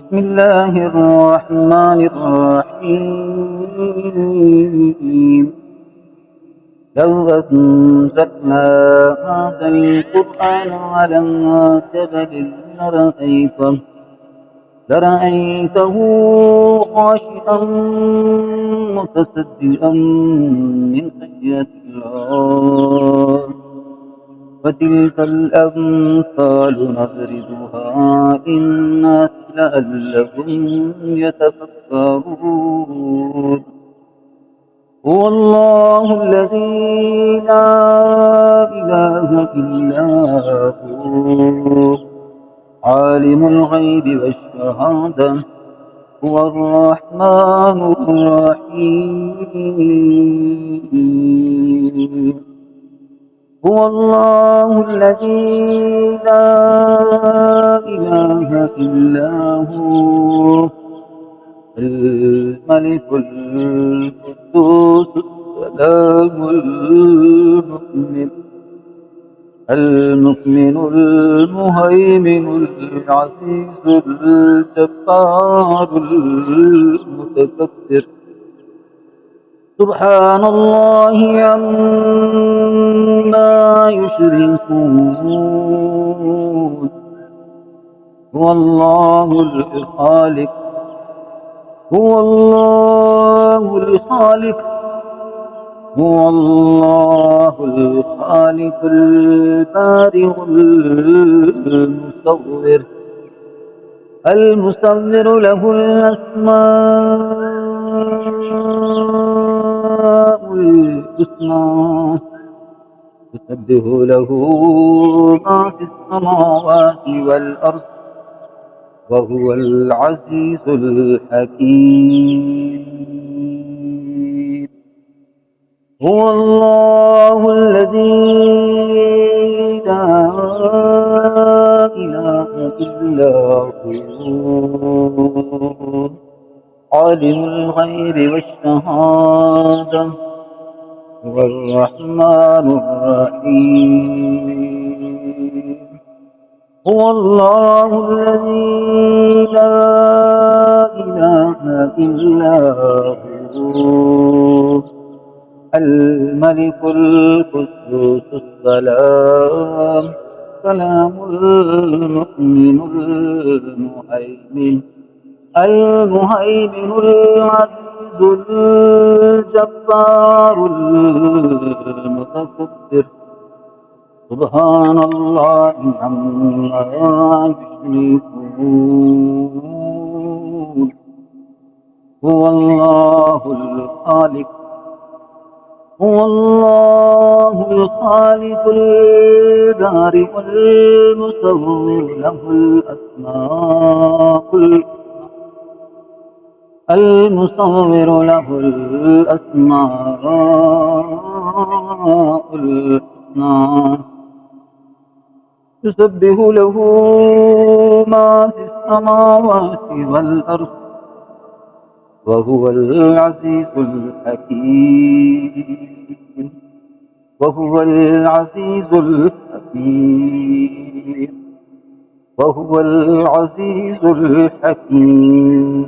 بسم الله الرحمن الرحيم. لو أنزلنا هذا القرآن على جبل لرأيته خاشعا متصدعا من خشية الله. وتلك الأمثال نضربها للناس لعلهم يتفكرون. هو الله الذي لا إله إلا هو عالم الغيب والشهادة. هو الرحمن الرحيم. هو الله الذي لا إله إلا هو الملك القدوس السلام المؤمن المهيمن العزيز الجبار المتكبر. سبحان الله عما يشركون. هو الله الخالق هو الله الخالق هو الله الخالق البارئ المصور له الأسماء الحسنى. يسبح له ما في السماوات والأرض وهو العزيز الحكيم. هو الله الذي لا إله إلا هو عالم الغيب والشهادة. هو الرحمن الرحيم. هو الله الذي لا إله إلا هو الملك القدوس السلام المؤمن المهيمن العزيز الجبار المتكبر. سبحان الله عما يشركون. هو الله الخالق البارئ المصور له الأسماء الحسنى. يسبح له ما في السماوات والأرض وهو العزيز الحكيم. وهو العزيز الحكيم. وهو العزيز الحكيم.